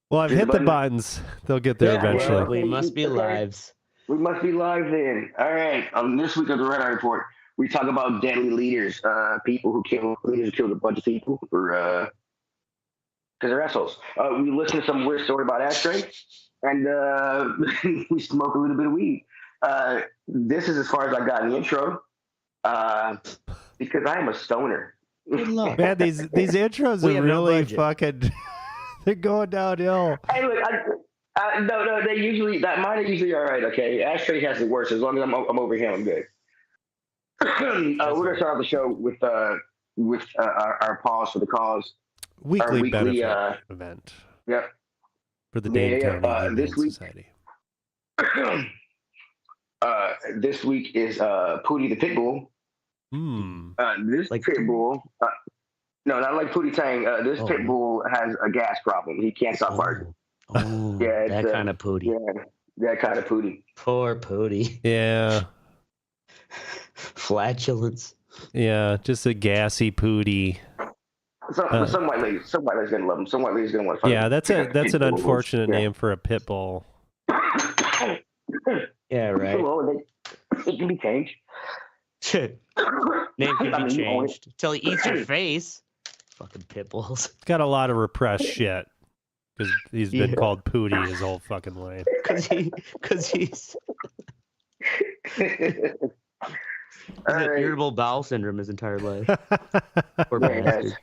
Well, I've hit the buttons. They'll get there eventually. Well, we must be lives. We must be live then. All right. This week of the Red Eye Report, we talk about deadly leaders, people who kill leaders who killed a bunch of people for because they're assholes. We listen to some weird story about Ashtray, and we smoke a little bit of weed. This is as far as I got in the intro, because I am a stoner. Good luck. Man, these intros are really fucking. They're going downhill. Hey, look, no, they usually mine are usually all right. Okay, Ashtray has it worse. As long as I'm over him, I'm good. We're gonna start off the show with our pause for the cause. Weekly benefit event. Yep. For the Dane County this week, Society. This week is Pootie the Pitbull. This Pitbull, no, not like Pootie Tang. This Pitbull has a gas problem. He can't stop farting. Oh, yeah, that kind of Pootie. Yeah, that kind of Pootie. Poor Pootie. Yeah. Flatulence. Yeah, just a gassy Pootie. Some white lady's gonna love him. Some white lady's gonna want to fight him. Yeah, that's an unfortunate name for a pit bull. Yeah, right. Well, it can be changed. Name can be changed till he eats your face. Fucking pit bulls. It's got a lot of repressed shit because he's been called Pootie his whole fucking life. Because he's irritable bowel syndrome his entire life. Poor bastard.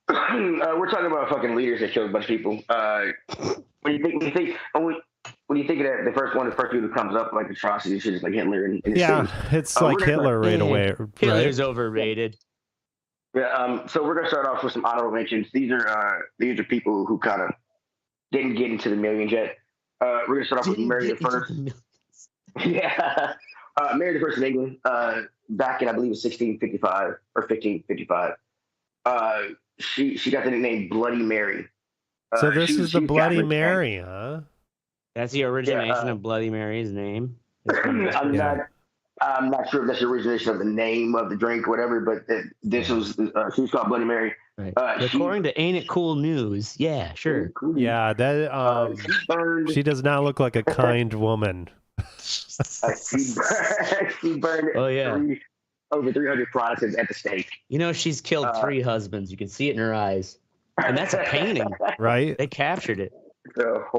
We're talking about fucking leaders that killed a bunch of people. When you think of that, the first dude who comes up like atrocity, shit is like Hitler. It's like Hitler right away. Hitler's overrated. Yeah. So we're gonna start off with some honorable mentions. These are people who kind of didn't get into the millions yet. We're gonna start off with Mary the First. Yeah. Mary the First in England. Back in I believe it was 1655 or 1555. She got the nickname Bloody Mary. So this is the Bloody Mary, huh? That's the origination of Bloody Mary's name. I'm not sure if that's the origination of the name of the drink or whatever, but this was she was called Bloody Mary. Right. According to Ain't It Cool News, yeah, sure. Yeah, that she does not look like a kind woman. She burned over 300 Protestants at the stake. You know, she's killed 3 husbands. You can see it in her eyes. And that's a painting. Right? They captured it.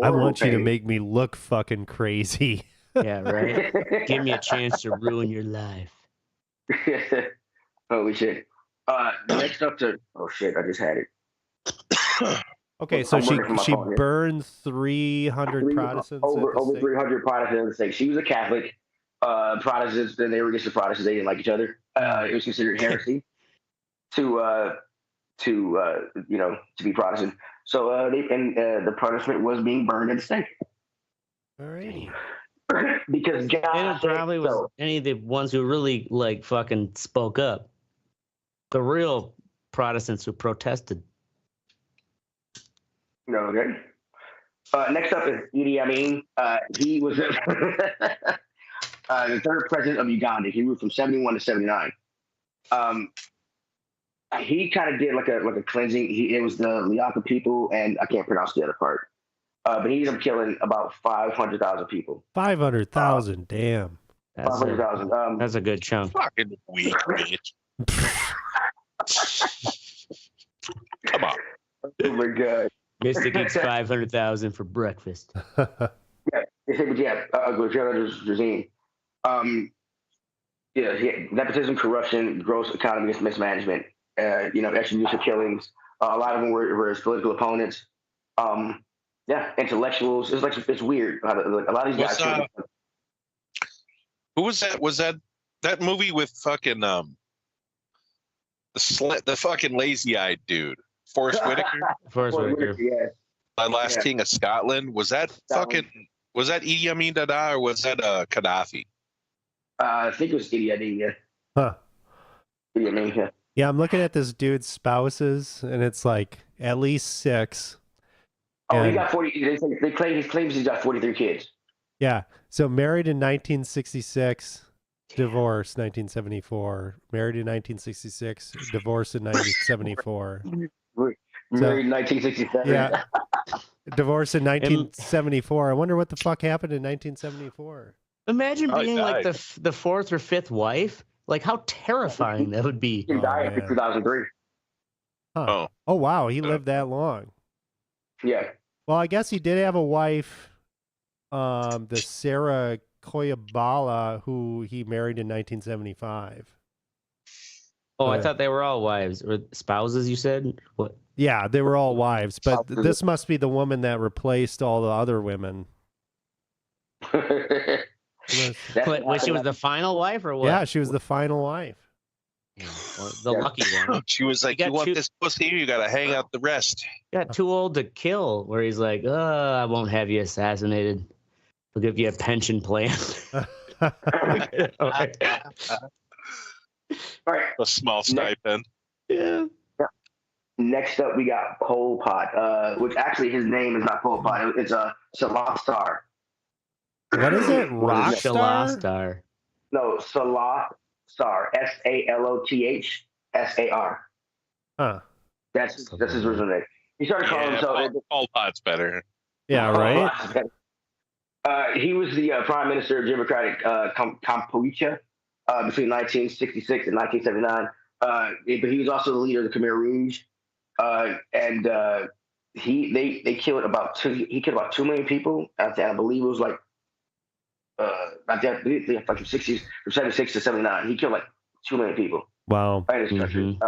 I want you to make me look fucking crazy. Yeah, right? Give me a chance to ruin your life. Holy shit. Next up to... Oh, shit, I just had it. Okay, so she burned 300 Protestants. Over 300 Protestants at the stake. She was a Catholic. Protestants, then they were against the Protestants. They didn't like each other. It was considered heresy to be Protestant. So the punishment was being burned at the stake. All right. Because God, and it probably was any of the ones who really like fucking spoke up. The real Protestants who protested. No, okay. Next up is Idi Amin. He was the third president of Uganda. He ruled from 71 to 79. He kind of did like a cleansing. It was the Liaka people, and I can't pronounce the other part. But he ended up killing about 500,000 people. 500,000, damn. 500,000. That's a good chunk. Fucking weak, bitch. Come on. Oh my god. Mystic eats 500,000 for breakfast. That nepotism, corruption, gross economy mismanagement. Extrajudicial killings. A lot of them were his political opponents. Intellectuals. It's weird. A lot of these guys. Who was that? Was that movie with fucking the fucking lazy-eyed dude, Forrest Whitaker? Forrest Whitaker. Yeah. The Last King of Scotland. Was that Idi Amin Dada or was that Gaddafi? I think it was Idi Amin. Yeah. Huh. Idi Amin. Yeah. Yeah, I'm looking at this dude's spouses, and it's like at least 6. Oh, he got 40. They claims he's got 43 kids. Yeah. So married in 1966, divorced 1974. Married in 1966, divorced in 1974. Married in 1967. Yeah. Divorced in 1974. I wonder what the fuck happened in 1974. Imagine Probably being like died. the fourth or fifth wife. Like how terrifying that would be. He died in man. 2003. Huh. Oh wow, he lived that long. Yeah. Well, I guess he did have a wife, the Sarah Koyabala, who he married in 1975. Oh, I thought they were all wives or spouses. You said what? Yeah, they were all wives, but this must be the woman that replaced all the other women. What, she was the final wife or what? Yeah, she was the final wife. Well, the lucky one. She was like, You "You got want this pussy? You gotta hang out the rest." Got too old to kill. Where he's like, I won't have you assassinated. We'll give you a pension plan. All right. A small stipend. Yeah. Next up, we got Pol Pot, which actually his name is not Pol Pot. It's a Salah Star. What is it? Rockstar? Star. No, Salah Star. SALOTHSAR. Huh. That's his original name. He started calling himself. Pol Pot's better. Yeah, right? He was the prime minister of Democratic Kampuchea between 1966 and 1979. But he was also the leader of the Khmer Rouge. They killed about 2 million people. I believe it was like from 76 to 79. He killed like 2 million people. Wow. In his country.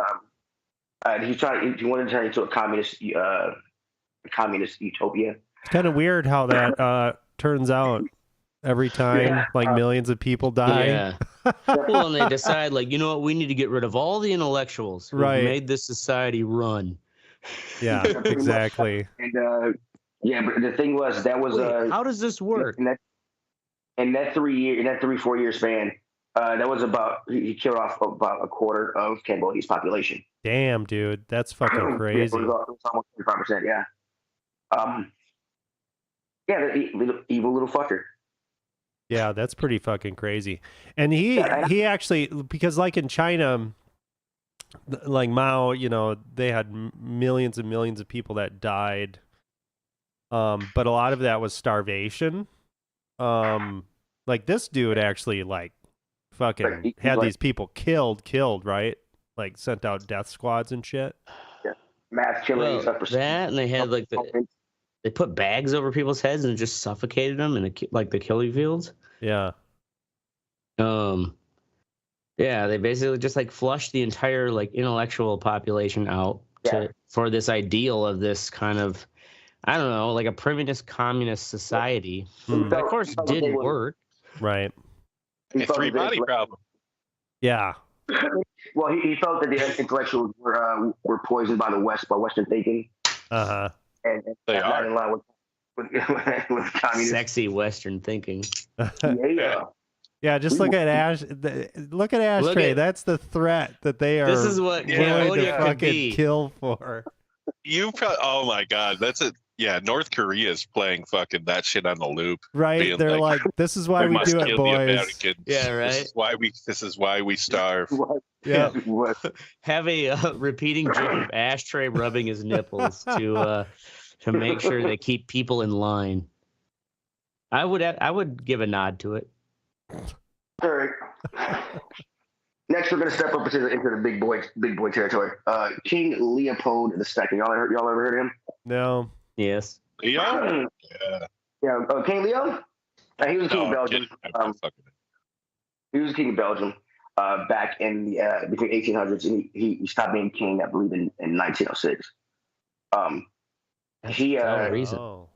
And he wanted to turn into a communist utopia. It's kind of weird how that turns out every time, like millions of people die. Yeah. Well, and they decide, like, you know what, we need to get rid of all the intellectuals who made this society run. Yeah, exactly. And but the thing was how does this work? In that 3-4 year span, that was he killed off about a quarter of Cambodia's population. Damn, dude, that's fucking crazy. It was almost 25%. Yeah. The evil little fucker. Yeah, that's pretty fucking crazy. And he actually, because like in China, like Mao, they had millions and millions of people that died. But a lot of that was starvation. Like this dude actually like fucking had these people killed, right? Like sent out death squads and shit. Yeah. Mass killings. That, and they had like they put bags over people's heads and just suffocated them in the killing fields. Yeah. Yeah, they basically just like flushed the entire like intellectual population out for this ideal of this kind of, I don't know, like a primitive communist society. Of course, it didn't work. Right. A three-body problem. Yeah. Well, he felt that the intellectuals were poisoned by Western thinking. Uh-huh. And they are in line with communist. Sexy Western thinking. Yeah, just look at Ash. Look at Ashtray. That's the threat that they are. This is what Cambodia could be. Kill for. Oh my God, that's it. Yeah, North Korea is playing fucking that shit on the loop. Right? They're like, this is why we do it, boys. Yeah, right. This is why we starve. Yeah. Have a repeating joke of Ashtray rubbing his nipples to make sure they keep people in line. I would give a nod to it. All right. Next, we're gonna step up into the big boy territory. King Leopold II. Y'all ever heard of him? No. Yes. Leo? Yeah. King Leo. He was king of Belgium. He was king of Belgium back in the between 1800s, and he stopped being king, I believe, in 1906. That's reason. So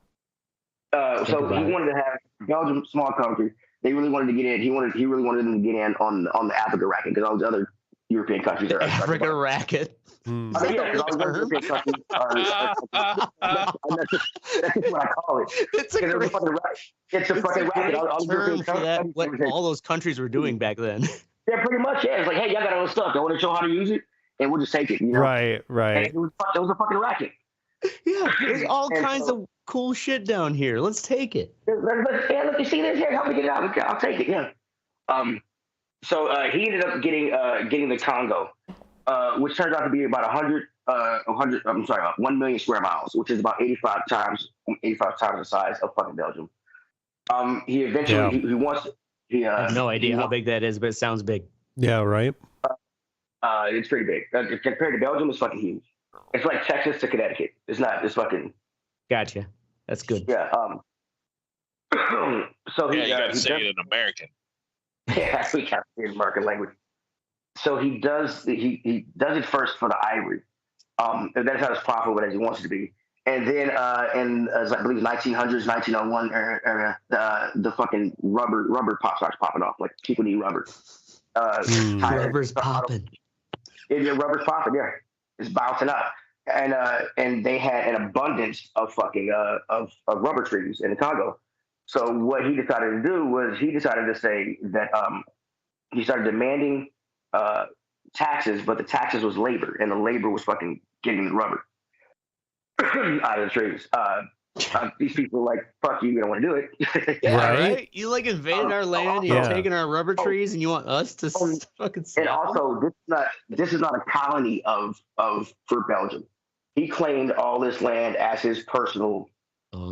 he wanted to have Belgium, small country. They really wanted to get in. He really wanted them to get in on the Africa racket, because all the other European countries are Africa racket. I mean, yeah, because all the other European countries that's what I call it. It's a fucking racket. All term for that. What all those countries were doing back then. Yeah, pretty much. Yeah, it's like, hey, y'all got all this stuff. I want to show how to use it, and we'll just take it. Right. And it was a fucking racket. Yeah, there's all kinds of cool shit down here. Let's take it. Yeah, look, you see this here? Help me get it out. I'll take it. Yeah. So he ended up getting the Congo, which turns out to be about 100 100. I'm sorry, 1 million square miles, which is about 85 times the size of fucking Belgium. He eventually he wants he I have no idea how big that is, but it sounds big. Yeah, right. It's pretty big. Compared to Belgium, it's fucking huge. It's like Texas to Connecticut. It's not. It's fucking. Gotcha. That's good. Yeah. So you gotta say it in American. Yeah, we can't say it in American language. So he does it first for the ivory. And that's not as profitable as he wants it to be. And then in I believe 1900s, 1901 area, the fucking rubber starts popping off. Like people need rubber. Rubber's popping. Yeah, rubber's popping. Yeah, it's bouncing up. And they had an abundance of fucking of rubber trees in the Congo. So what he decided to do was he decided to say that he started demanding taxes, but the taxes was labor, and the labor was fucking getting the rubber out of the trees. These people were like, fuck you, we don't want to do it. Yeah, right? You like invaded our land, you're taking our rubber trees, and you want us to fucking sell. And also, this is not a colony of for Belgium. He claimed all this land as his personal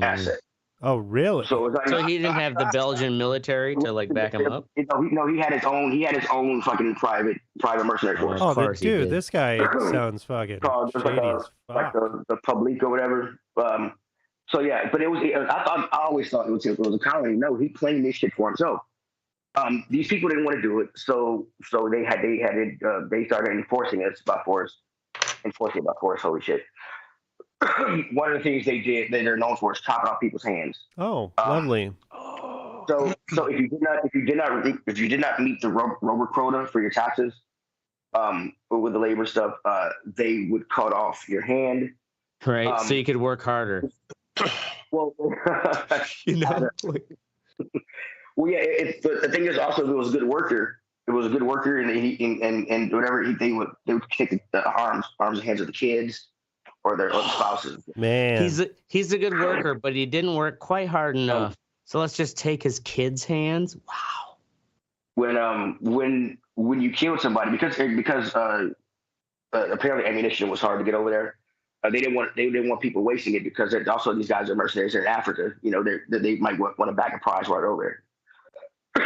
asset. Oh, really? So he didn't have the Belgian military to like back him up. No, he had his own. He had his own fucking private mercenary force. Oh, dude, this guy sounds fucking shady as fuck. Like the public or whatever. So yeah, but I always thought it was a colony. No, he claimed this shit for himself. These people didn't want to do it, so they started enforcing it by force. Holy shit. One of the things they did that they're known for is chopping off people's hands. Oh, lovely. So if you did not meet the rubber quota for your taxes, with the labor stuff, they would cut off your hand. Right, so you could work harder. Well, you know. Well, yeah. The thing is also, it was a good worker. It was a good worker, and whatever they would take the arms and hands of the kids or their spouses. Man, he's a good worker, but he didn't work quite hard enough. So let's just take his kids' hands. Wow. When you killed somebody, because apparently ammunition was hard to get over there. They didn't want people wasting it, because also these guys are mercenaries. They're in Africa. You know, they might want to back a prize right over there.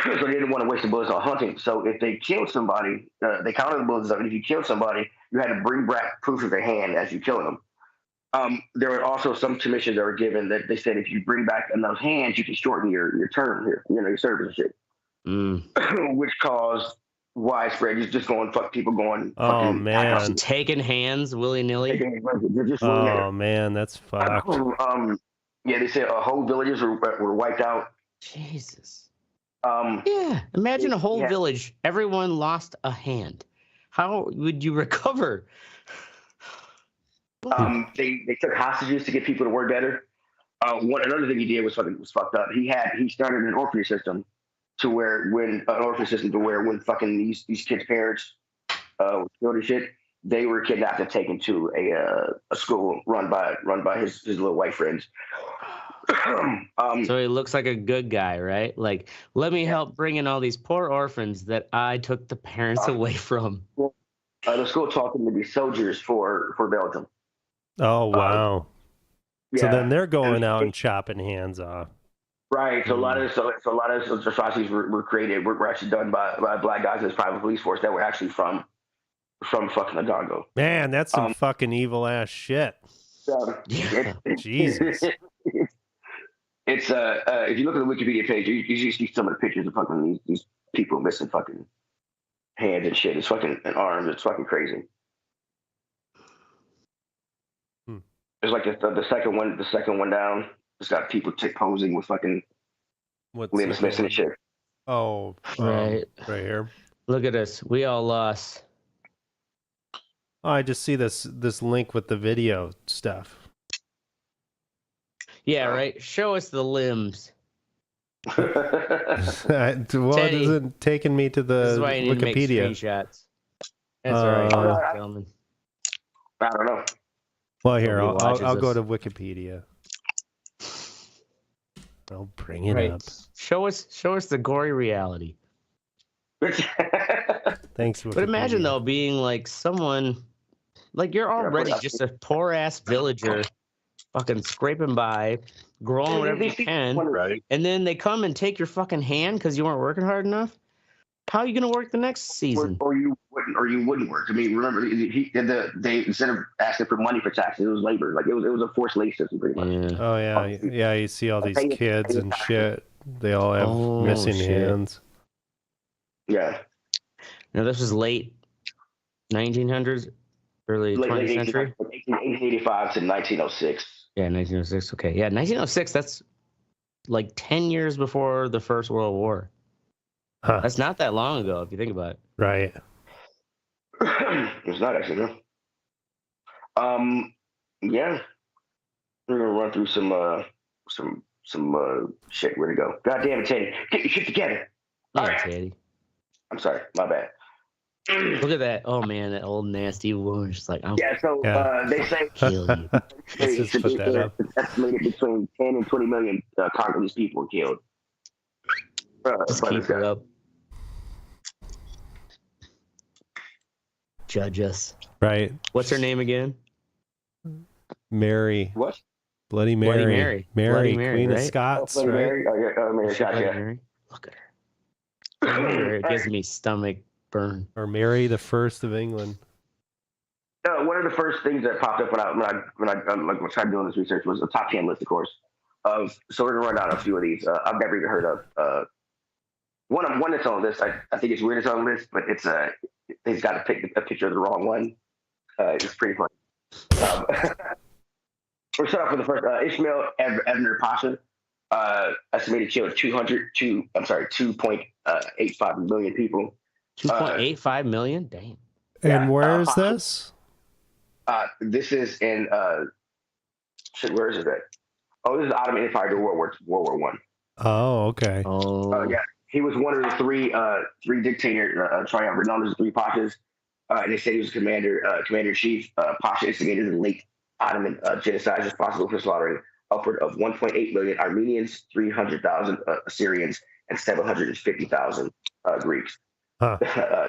So they didn't want to waste the bullets on hunting. So if they killed somebody, they counted the bullets up. And if you killed somebody, you had to bring back proof of their hand as you killed them. There were also some commissions that were given that they said if you bring back enough hands, you can shorten your term here, your service and shit. Which caused widespread, just going fuck people going. Oh man, taking hands willy nilly. Oh man, that's fucked. Yeah, they said whole villages were wiped out. Jesus. Yeah, imagine a whole village. Everyone lost a hand. How would you recover? They took hostages to get people to work better. Another thing he did was fucked up. He started an orphanage system when fucking these kids' parents were killed and shit, they were kidnapped and taken to a school run by his little white friends. So he looks like a good guy, right? Like, let me help bring in all these poor orphans that I took the parents away from. The school taught them to be soldiers for Belgium. Oh wow! So then they're going out and chopping hands off. Right. So a lot of atrocities were actually done by black guys in this private police force that were actually from fucking the Congo. Man, that's some fucking evil ass shit. Jesus. It's if you look at the Wikipedia page, you see some of the pictures of fucking these people missing fucking hands and shit. It's fucking and arms. It's fucking crazy. There's like the second one down. It's got people posing with fucking limbs missing and shit. Oh, right here. Look at us. We all lost. Oh, I just see this link with the video stuff. Yeah, right. Show us the limbs. Well, it isn't taking me to the Wikipedia. Make screenshots. That's all right, gentlemen. I don't know. Well, here I'll go to Wikipedia. I'll bring it up. Show us the gory reality. Thanks. But imagine though being like someone Like you're already just a poor ass villager, fucking scraping by, growing whatever you can, Right. and then they come and take your fucking hand because you weren't working hard enough. How are you gonna work the next season? Or you wouldn't work. I mean, remember they instead of asking for money for taxes, it was labor. Like it was a forced labor system pretty much. Yeah. Oh yeah. You see all these kids and shit. They all have missing hands. Yeah. Now this was late 1900s, early 20th century. 1885 to 1906. Yeah, 1906. Okay, yeah, 1906. That's like 10 years before the First World War. Huh. That's not that long ago, if you think about it. Right. It's not actually, no. Yeah. We're gonna run through some shit. Where to go? God damn it, Teddy. Get your shit together. Yeah, Teddy. I'm sorry, my bad. Look at that. Oh man, that old nasty wound. Just like, they say kill you. Let's just put that up. It's estimated between 10 and 20 million Congolese people were killed. Just keep it up. Judge us. Right. What's her name again? Mary. What? Bloody Mary. Bloody Mary. Mary, Bloody Mary, Queen right? of Scots, Bloody right? Mary? Mary Scott, Bloody yeah. Mary. Look at her. It gives me stomach burn. Or Mary the First of England. One of the first things that popped up when I tried doing this research was a top 10 list, of course. So we're gonna run down a few of these. I've never even heard of. One that's on this. I think it's weird it's on this, but it's he's got to pick a picture of the wrong one. It's pretty funny. We'll start off with the first. Ishmael Ebner Pasha, estimated killed 2.85 million people. 2.85 million? Damn. And where is this? This is in where is it at? Oh, this is Ottoman Empire during World War One. Oh, okay. Oh, yeah. He was one of the three dictator triumvirate known as the three Pashas. And they said he was commander-in-chief. Pasha instigated the late Ottoman genocide responsible for slaughtering upward of 1.8 million Armenians, 300,000 Assyrians, and 750,000 Greeks. Huh.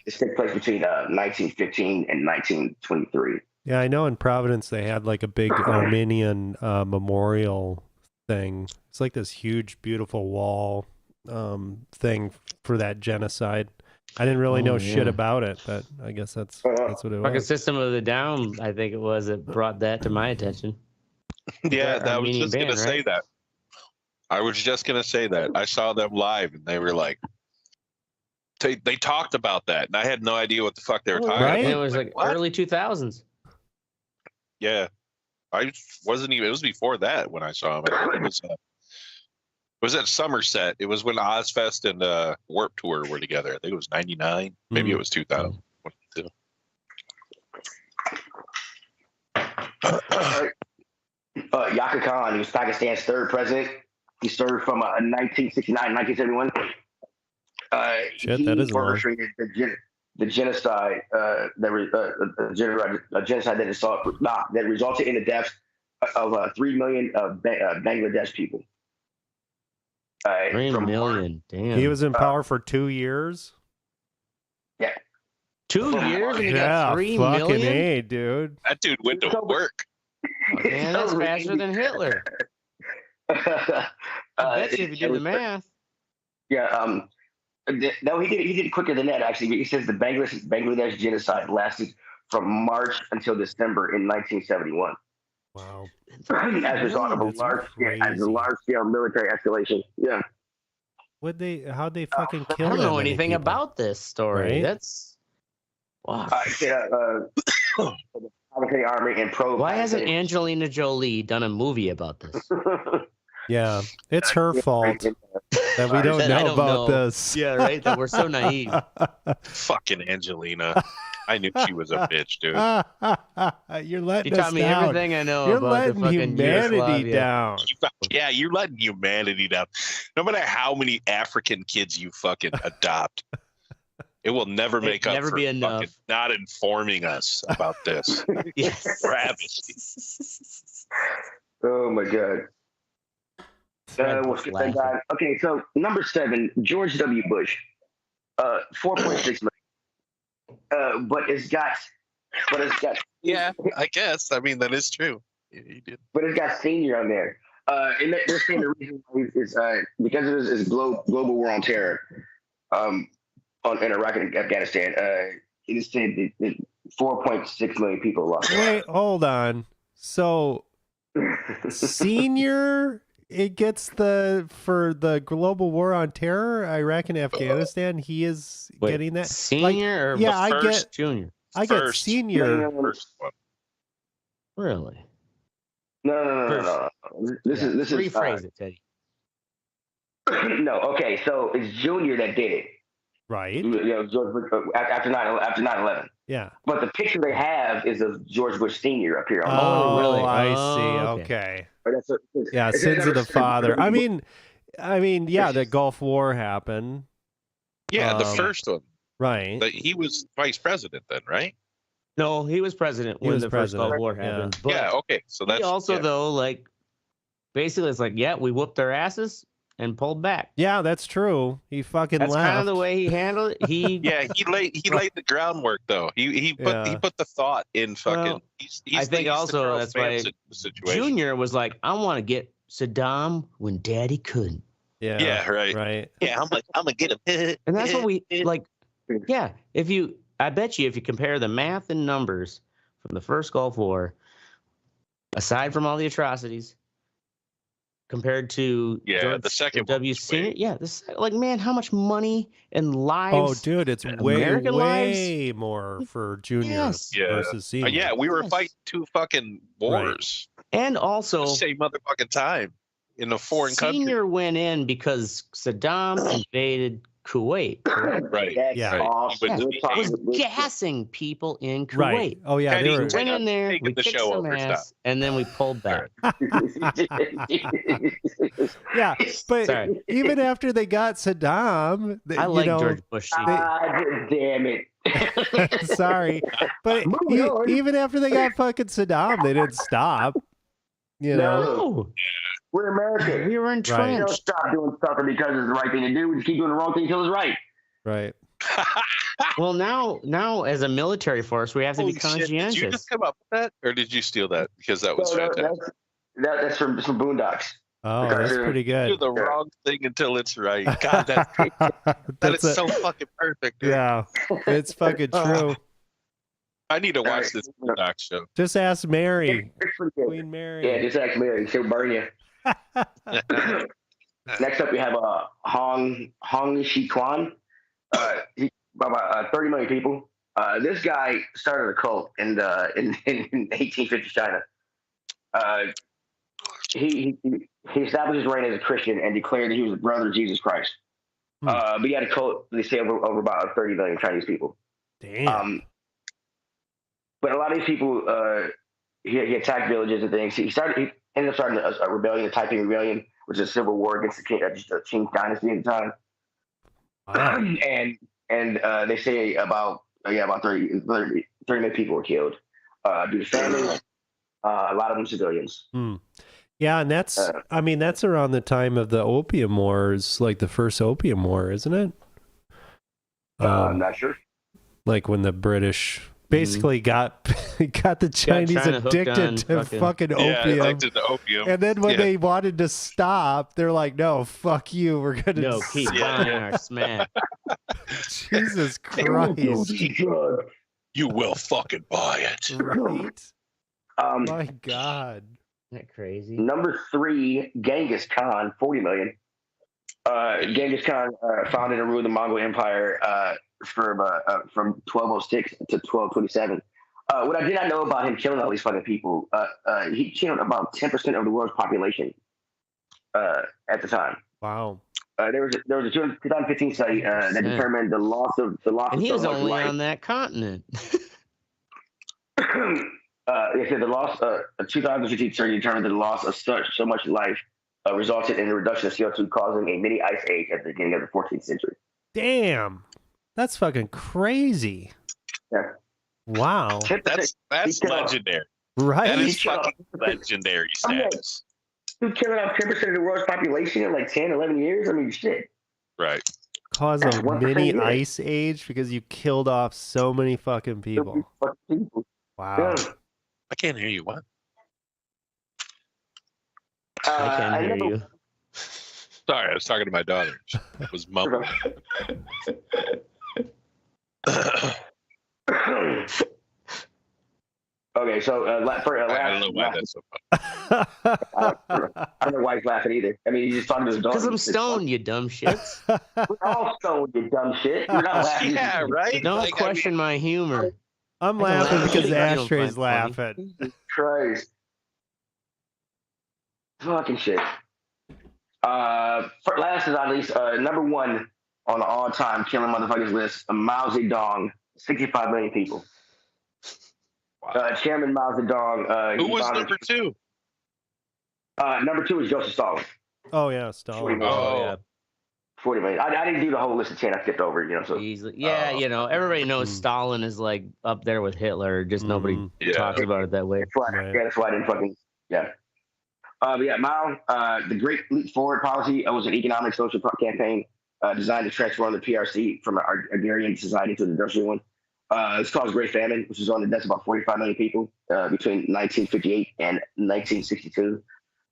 This took place between 1915 and 1923. Yeah, I know in Providence they had like a big Armenian memorial thing. It's like this huge, beautiful wall thing for that genocide. I didn't really know shit about it, but I guess that's what it Fucking was. System of the Down, I think it was, that brought that to my attention. Yeah, I was just band, gonna say that. I was just gonna say that. I saw them live, and they were like, they talked about that, and I had no idea what the fuck they were talking right? about. It was like what? early 2000s. Yeah, I wasn't even. It was before that when I saw him. I think it was at Somerset. It was when Ozfest and Warped Tour were together. I think it was 99. Maybe it was 2000. Yaka Khan, he was Pakistan's third president. He served from 1969 to 1971. Shit, that is long. orchestrated the genocide genocide that resulted in the deaths of 3 million Bangladesh people. 3 million, damn. He was in power for 2 years. Yeah. 2 years and he got 3 fucking million? A, dude. That dude went to work. Man, that's faster than Hitler. I bet you if you do the math. Yeah. No, he did it quicker than that. Actually, he says the Bangladesh genocide lasted from March until December in 1971. Wow. As a result of a large scale military escalation. Yeah. How'd they fucking kill? I don't that know many anything people? about this story. Right? That's wow. The Pakistan's army and pro. Why hasn't Angelina Jolie done a movie about this? Yeah, it's her fault that we don't That I know don't about know. this. Yeah, right. That we're so naive. Fucking Angelina. I knew she was a bitch, dude. You're letting You us taught me down. everything I know You're about letting the fucking humanity Yugoslavia. down. Yeah, you're letting humanity down. No matter how many African kids you fucking adopt, it will never make up never for be enough. fucking not informing us about this. Yes. Travesty. Oh my god. We'll skip that guy. Okay, so number 7, George W. Bush, 4.6 million. But it's got Yeah, I guess. I mean, that is true. He did. But it's got senior on there. And they're saying the reason why is because of this global war on terror in Iraq and Afghanistan. It is said that 4.6 million people lost. Wait, hold on. So, senior, it gets for the global war on terror, Iraq and Afghanistan. He is getting that senior. Yeah, I get junior. I get senior. First one. Really? No. This is rephrase it, Teddy. No, okay. So it's Junior that did it. Right. George Bush, after 9/11. Yeah. But the picture they have is of George Bush Senior up here. Oh, really? I see. Okay. Yeah, It's sins of the father. I mean, yeah, the Gulf War happened. Yeah, the first one. Right. But he was vice president then, right? No, he was president when the first Gulf War happened. But yeah, okay. So that's he also though, like, basically, it's like, yeah, we whooped their asses and pulled back. Yeah, that's true. He fucking that's left. kind of the way he handled it. He he laid the groundwork though. He put the thought in fucking. Well, I think also that's why Junior was like, I want to get Saddam when Daddy couldn't. Yeah. Yeah. Right. Right. Yeah. I'm gonna get him. And that's what we like. Yeah. I bet you if you compare the math and numbers from the first Gulf War, aside from all the atrocities, compared to the second W. Senior, like, man, how much money and lives? Oh, dude, it's way more for Junior versus Senior. Yeah, we were fighting two fucking wars, and also same motherfucking time in a foreign country. Senior went in because Saddam invaded Kuwait. Right. Yeah. Was gassing people in Kuwait. Right. Oh yeah. They went in there, we kicked some ass, and then we pulled back. Yeah, but even after they got Saddam, I like George Bush. Damn it. Sorry, but even after they got fucking Saddam, they didn't stop. You know. No. We're American. We were entrenched. We don't stop doing something because it's the right thing to do. We just keep doing the wrong thing until it's right. Right. Well, now as a military force, we have to be conscientious. Did you just come up with that, or did you steal that? Because that was fantastic. That's from Boondocks. Oh, that's pretty good. Do the wrong thing until it's right. God, that is so fucking perfect. Dude. Yeah, it's fucking true. I need to watch this Boondocks show. Just ask Mary, Queen Mary. Yeah, just ask Mary. She'll burn you. Next up, we have Hong Shi Quan. He about 30 million people. This guy started a cult in 1850 China. He established his reign as a Christian and declared that he was the brother of Jesus Christ. But he had a cult, they say, over about 30 million Chinese people. Damn. But a lot of these people, he attacked villages and things. He ended up starting a rebellion, the Taiping Rebellion, which is a civil war against the Qing dynasty at the time. Wow. And they say about 30 million people were killed due to famine. A lot of them civilians. Yeah, and that's that's around the time of the Opium Wars, like the first Opium War, isn't it? I'm not sure. Like when the British basically got the Chinese addicted to fucking opium. Addicted to opium. And then when they wanted to stop, they're like, "No, fuck you. We're gonna keep buying our smack." Jesus Christ! You will fucking buy it, right? My God, isn't that crazy? Number 3, Genghis Khan, 40 million. Genghis Khan founded and ruled the Mongol Empire from 1206 to 1227. What I did not know about him killing all these fucking people, he killed about 10% of the world's population at the time. Wow. There was a 2015 study that determined the loss of and he was only life. on that continent. They said a 2015 study determined that the loss of so much life resulted in the reduction of CO2, causing a mini ice age at the beginning of the 14th century. Damn, that's fucking crazy. Yeah. Wow. That's legendary. Right. That is fucking legendary status. Dude, killing off 10% of the world's population in like 10, 11 years? I mean, shit. Right. Cause a mini ice age because you killed off so many fucking people. Wow. I can't hear you. What? I can hear you. Sorry, I was talking to my daughter. She was mumbling. Okay, so I don't know why that's so funny. I don't know why he's laughing either. I mean, he's just talking to his daughter. Because I'm stoned, you dumb shits. We're all stoned, you dumb shit. We're not laughing. Yeah, right? Don't question my humor. I'm I can laughing laugh because at anything you don't Ashtray's find funny. laughing. Jesus Christ. Fucking shit. Last is at least number one on the all-time killing motherfuckers list, Mao Zedong, 65 million people. Wow. Chairman Mao Zedong. Who was number two? Number two is Joseph Stalin. Oh yeah, Stalin. Oh, yeah. 40 million. I didn't do the whole list of 10. I skipped over, So Easily. Yeah, everybody knows Stalin is like up there with Hitler. Just nobody talks about it that way. That's why, that's why I didn't fucking but yeah, Mao, the Great Leap Forward policy was an economic social campaign designed to transform the PRC from an agrarian society to an industrial one. It's caused Great Famine, which was on the deaths of about 45 million people between 1958 and 1962.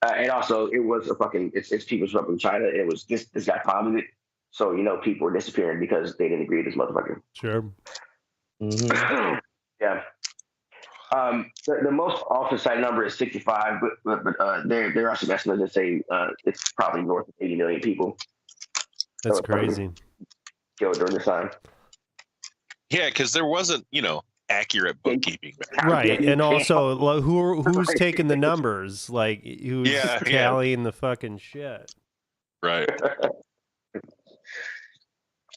And also, it was it's People's Republic of China. It was this guy founded it, so people were disappearing because they didn't agree with this motherfucker. Sure. Mm-hmm. Yeah. The most often cited number is 65, but there are some estimates that say it's probably north of 80 million people. That's crazy. Killed during this time. Yeah, because there wasn't, accurate bookkeeping back. Right, and also who's taking the numbers? Like who's tallying the fucking shit? Right.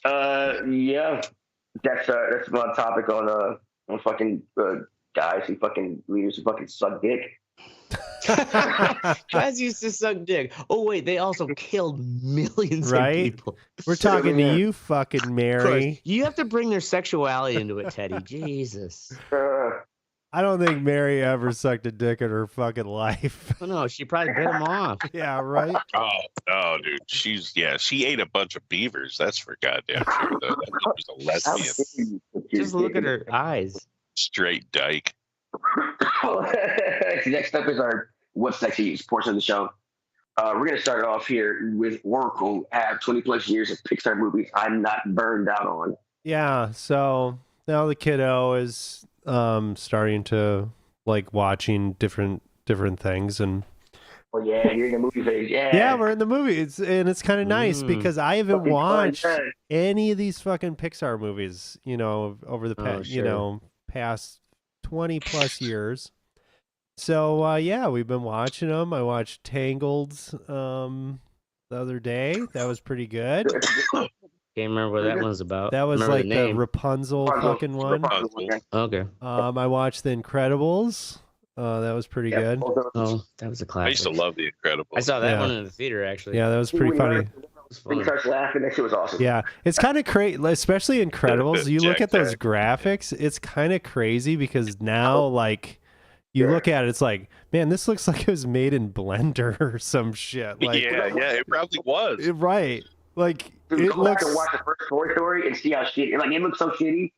Yeah, that's my topic on fucking guys who fucking leaders who fucking suck dick. Guys used to suck dick. Oh wait, they also killed millions of people. We're talking to you, fucking Mary. You have to bring their sexuality into it, Teddy. Jesus. I don't think Mary ever sucked a dick in her fucking life. Oh no, she probably bit them off. Yeah, right. Oh no, dude. She ate a bunch of beavers. That's for goddamn sure. That was a lesbian. Just look at her eyes. Straight dyke. Next up is our What's Sexy portion of the show. We're going to start off here with Oracle. Have 20 plus years of Pixar movies I'm not burned out on. Yeah, so now the kiddo is starting to like watching different things, and yeah, you're in the movie phase. Yeah, we're in the movie. It's kind of nice because I haven't watched any of these fucking Pixar movies, over the past, past 20 plus years. So yeah, we've been watching them. I watched Tangled the other day. That was pretty good. Can't remember what that one's about. That was like the Rapunzel fucking one. Okay. I watched The Incredibles. That was pretty good. Oh, that was a classic. I used to love The Incredibles. I saw that one in the theater, actually. Yeah, that was pretty funny. We started laughing. That shit was awesome. Yeah, it's kind of crazy, especially Incredibles. You look at those graphics, it's kind of crazy because now, like, you look at it, it's like, man, this looks like it was made in Blender or some shit. Like, yeah, it probably was. Right. Like, Dude, it go looks... back and watch the first Toy Story and see how shitty. Like, it looks so shitty.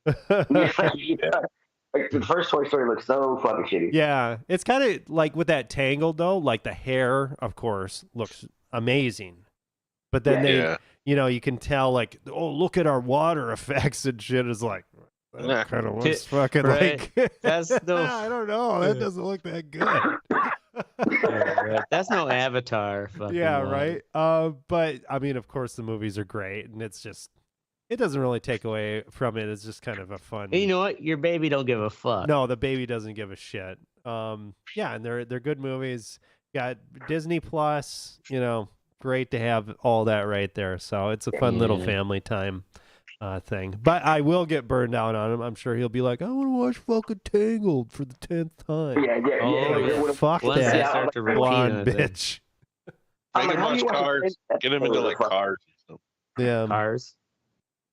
Like, the first Toy Story looks so fucking shitty. Yeah, it's kind of like with that Tangled though. Like the hair, of course, looks amazing, but then you can tell like, oh, look at our water effects and shit. Is like, that kind of looks fucking like. That's no. I don't know. That doesn't look that good. That's no Avatar. Yeah, right. But I mean, of course, the movies are great, and it's just. It doesn't really take away from it. It's just kind of a fun. And you know what? Your baby don't give a fuck. No, the baby doesn't give a shit. Yeah, and they're good movies. Got Disney Plus. Great to have all that right there. So it's a fun little family time thing. But I will get burned out on him. I'm sure he'll be like, I want to watch fucking Tangled for the 10th time. Yeah. Fuck that blonde bitch. Make him watch Cars. Get him into like Cars. Yeah, Cars.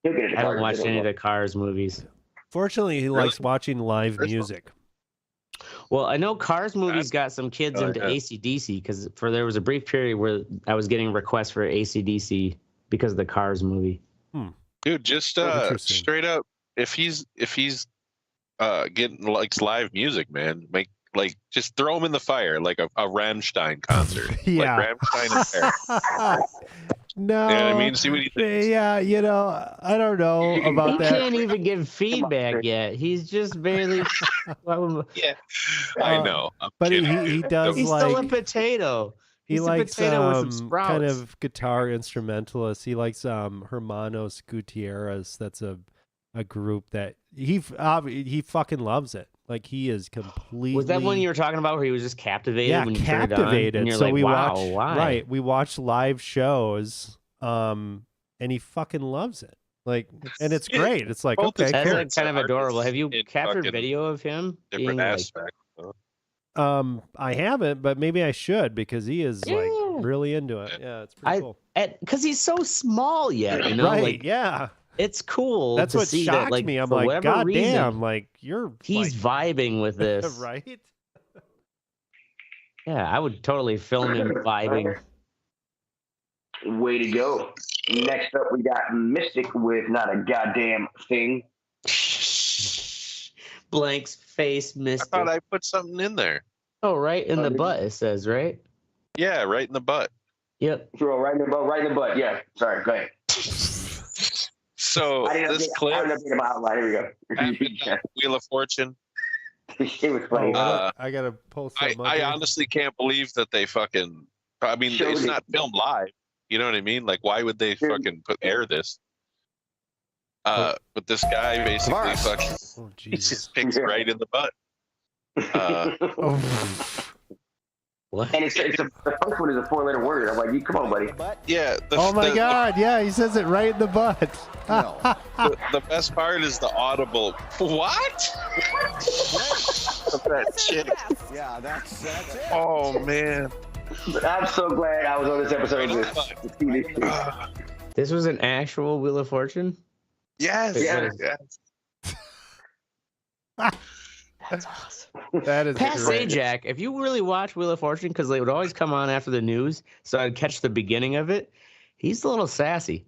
I haven't watched any of the Cars movies. Fortunately, he likes watching live music. Well, I know Cars movies got some kids into AC/DC because there was a brief period where I was getting requests for AC/DC because of the Cars movie. Dude, just straight up, if he's getting likes live music, man. Just throw them in the fire like a Rammstein concert. Yeah. Like Rammstein in Paris. No. You know what I mean? See what he thinks. Yeah, I don't know about He that. can't even give feedback yet. He's just barely. Yeah, I know. I'm But kidding, he dude. does He's still a potato. He He's a likes potato with some sprouts. kind of guitar instrumentalists. He likes Hermanos Gutierrez. That's a group that he fucking loves it. Like he is completely. Was that one you were talking about where he was just captivated? Yeah, when you turned it on? captivated. And you're So like, we wow, watch why? right. We watch live shows, and he fucking loves it. Like, and it's great. It's like, Both okay, his That's cool. like parents kind are of adorable. artists Have you in captured fucking video of him being different like? aspects. I haven't, but maybe I should because he is like Yeah. really into it. Yeah, it's pretty cool. Because he's so small yet, you know. Right? Like, yeah. it's cool. That's to what see shocked that, like, me. I'm for like, whatever God reason, damn! Like he's vibing with this. right? Yeah, I would totally film him vibing. Way to go. Next up, we got Mystic with Not a Goddamn Thing. Blank's face, I Mister. thought I put something in there. Oh, right in the butt. It says right. Yeah, right in the butt. Yep. Throw right in the butt. Yeah. Sorry. Go ahead. So this clip, I didn't my outline. Here we go. happened on Wheel of Fortune. It was funny. I gotta pull something up. I here. honestly can't believe that they fucking. I mean, Showed it's it. not filmed live. You know what I mean? Like, why would they fucking air this? But this guy basically fucking Oh he Jesus! just picks right in the butt. Oh. What? And the first one is a 4-letter word. I'm like, you come on, buddy. Yeah. Oh my God! Yeah, he says it right in the butt. The best part is the audible. What? That chick. Yeah, that's it. Oh man. I'm so glad I was on this episode to see this shit. This was an actual Wheel of Fortune. Yes. Yeah. Yes. That's awesome. That is Pat great. Sajak, if you really watch Wheel of Fortune, because they would always come on after the news, so I'd catch the beginning of it. He's a little sassy.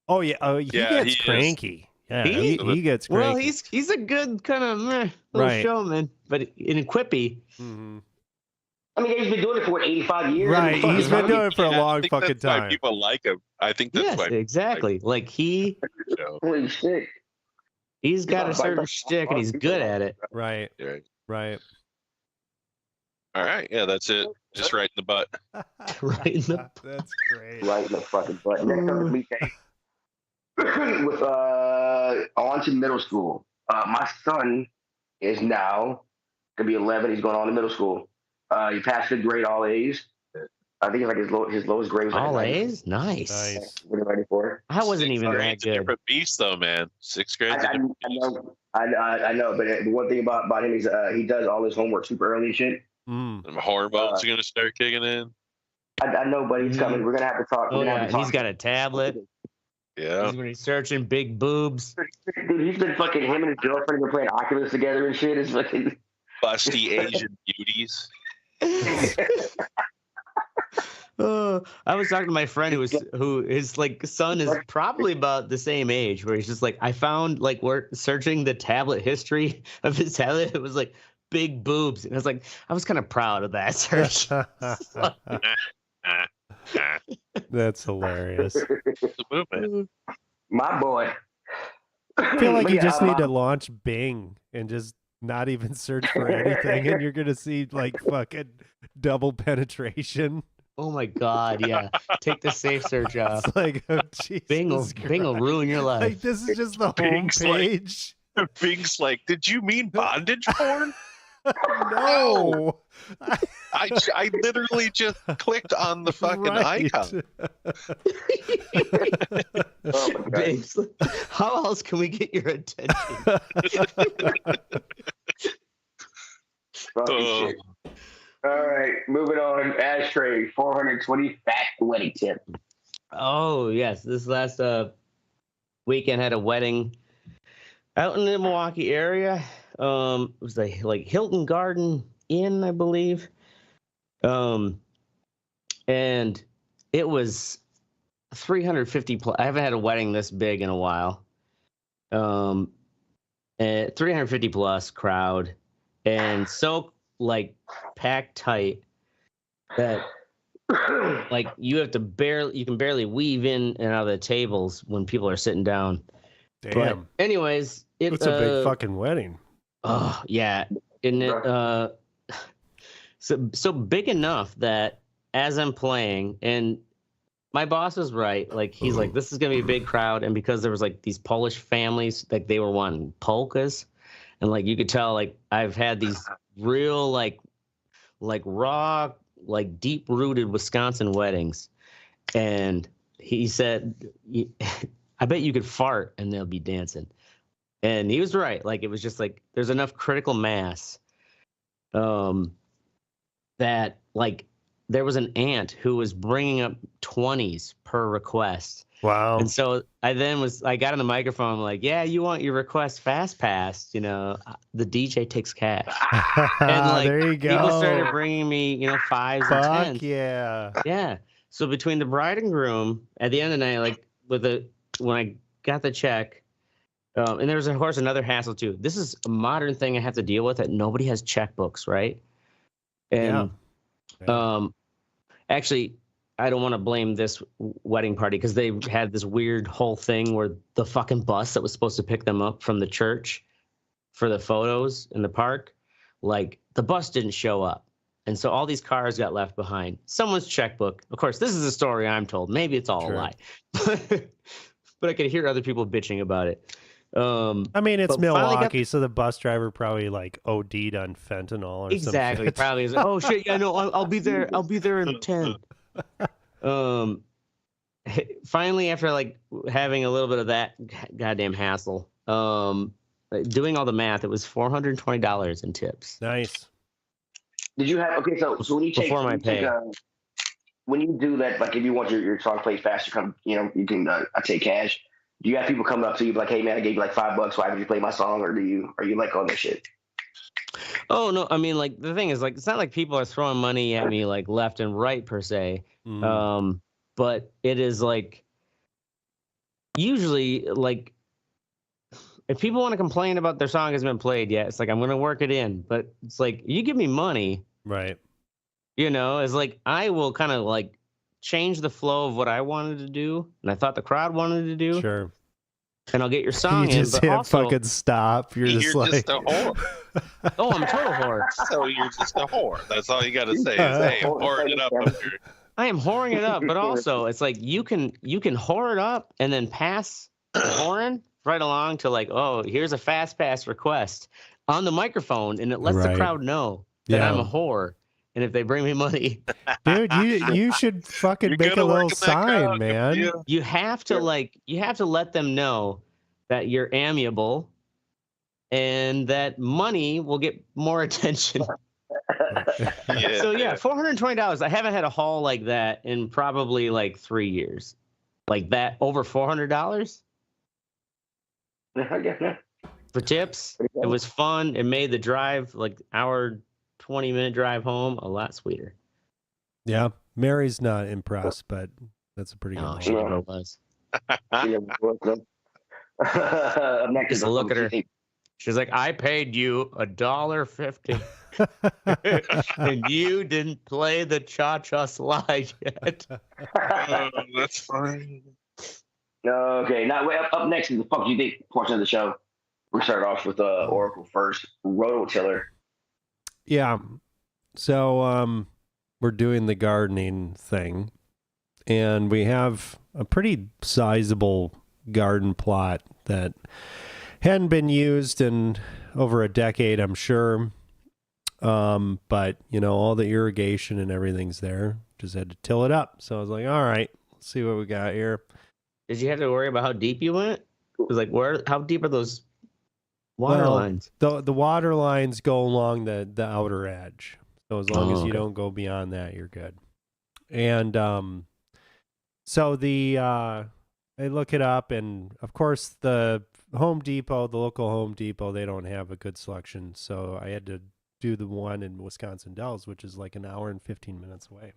Oh yeah. Oh, he Yeah, gets he is. cranky. Yeah, He- he gets cranky. Well, he's a good kind of little Right. showman, but in quippy. Mhm. I mean, he's been doing it for 85 years. Right, Fuck, he's been doing it for a Yeah, I long think fucking that's why time. people like him. I think that's Yes, why. exactly. Like You know, Holy shit. he's got a Yeah, certain but- shtick, and he's good at it. Right. right. Right. All right. Yeah, that's it. Just right in the butt. Right in the- That's great. Right in the fucking butt. Next up, we with on to middle school. My son is now gonna be 11. He's going on to middle school. He passed 5th grade, all A's. I think it's like his lowest grade was like All a A's, nice. Nice. What am I for? I wasn't even that It's a good. different beast, though, man. 6th grade. I know, but the one thing about him is he does all his homework super early and shit. Mm. Hormones are gonna start kicking in. I know, but he's coming. We're gonna have to talk. Oh We're gonna yeah, have and to he's talk. got a tablet. Yeah. He's been searching big boobs. Dude, he's been fucking him and his girlfriend have been playing Oculus together and shit. It's fucking. Busty Asian beauties. I was talking to my friend who his like son is probably about the same age, where he's just like, I found like we're searching the tablet history of his tablet. It was like big boobs, and I was like, I was kind of proud of that search. That's hilarious. It's a movement. My boy. I feel like you just need to launch Bing and just not even search for anything, and you're gonna see like fucking double penetration. Oh my god, yeah. Take the safe search off. It's like, oh, Jesus Bing will Christ. ruin your life. Like this is just the Bing's like- homepage. Bing's like, did you mean bondage porn? No, I literally just clicked on the fucking Right. icon. Oh my God. Bing's like, how else can we get your attention? Fucking Oh. shit. All right, moving on. Ashtray, 420 fat wedding tip. Oh yes, this last weekend had a wedding out in the Milwaukee area. It was like Hilton Garden Inn, I believe. And it was 350 plus. I haven't had a wedding this big in a while. 350 plus crowd, and so like packed tight that like you can barely weave in and out of the tables when people are sitting down. Damn. But anyways, It's a big fucking wedding. Oh yeah, and it so big enough that as I'm playing, and my boss was right. Like he's like, this is gonna be a big crowd, and because there was like these Polish families, like they were wanting polkas, and like you could tell, like I've had these real like raw, like deep rooted Wisconsin weddings, and he said, I bet you could fart and they'll be dancing. And he was right. Like, it was just like, there's enough critical mass that, like, there was an aunt who was bringing up 20s per request. Wow. And so I got on the microphone, I'm like, yeah, you want your request fast passed, you know, the DJ takes cash. And like, there you go. People started bringing me, you know, fives and tens. Yeah. Yeah. So between the bride and groom, at the end of the night, like when I got the check, and there's of course another hassle too. This is a modern thing I have to deal with, that nobody has checkbooks, right? And actually, I don't want to blame this wedding party because they had this weird whole thing where the fucking bus that was supposed to pick them up from the church for the photos in the park, like the bus didn't show up. And so all these cars got left behind. Someone's checkbook. Of course, this is a story I'm told. Maybe it's all a lie. But I could hear other people bitching about it. I mean, it's Milwaukee, so the bus driver probably like OD'd on fentanyl or exactly. Some shit. Probably is like, oh shit, yeah, no, I'll be there. I'll be there in 10. Finally, after like having a little bit of that goddamn hassle, doing all the math, it was $420 in tips. Nice. Did you have so when you take before my pay? When you do that, like if you want your song played faster, you can I take cash. Do you have people come up to you like, hey man, I gave you like $5, why did you play my song, or are you like on that shit? Oh no, I mean, like the thing is, like, it's not like people are throwing money at me like left and right per se. But it is like usually like if people want to complain about their song hasn't been played yet, it's like I'm gonna work it in. But it's like you give me money, right? You know, it's like I will kind of like change the flow of what I wanted to do, and I thought the crowd wanted to do. Sure. And I'll get your song you just in, but hit also fucking stop. You're just like, just a whore. Oh, I'm a total whore. So you're just a whore. That's all you got to say. Is, hey, I'm whoring it up here. I am whoring it up, but also it's like you can whore it up and then pass the whoring right along to like, oh, here's a fast pass request on the microphone, and it lets the crowd know that I'm a whore. And if they bring me money, dude, you should fucking make a little sign, man. You have to let them know that you're amiable and that money will get more attention. So yeah, $420. I haven't had a haul like that in probably like 3 years. Like that, over $400 for tips. It was fun. It made the drive, like hour 20-minute drive home, a lot sweeter. Yeah, Mary's not impressed, but that's a pretty good one. She never was. Just look at her. She's like, I paid you $1.50, and you didn't play the cha-cha slide yet. That's fine. Okay, now up next is the fuck you think portion of the show. We start off with Oracle first, Rototiller. Yeah. So we're doing the gardening thing, and we have a pretty sizable garden plot that hadn't been used in over a decade, I'm sure. But all the irrigation and everything's there. Just had to till it up. So I was like, all right, let's see what we got here. Did you have to worry about how deep you went? It was like, how deep are those water lines? The water lines go along the outer edge. So as long as you don't go beyond that, you're good. And so I look it up, and of course the local Home Depot, they don't have a good selection. So I had to do the one in Wisconsin Dells, which is like an hour and 15 minutes away.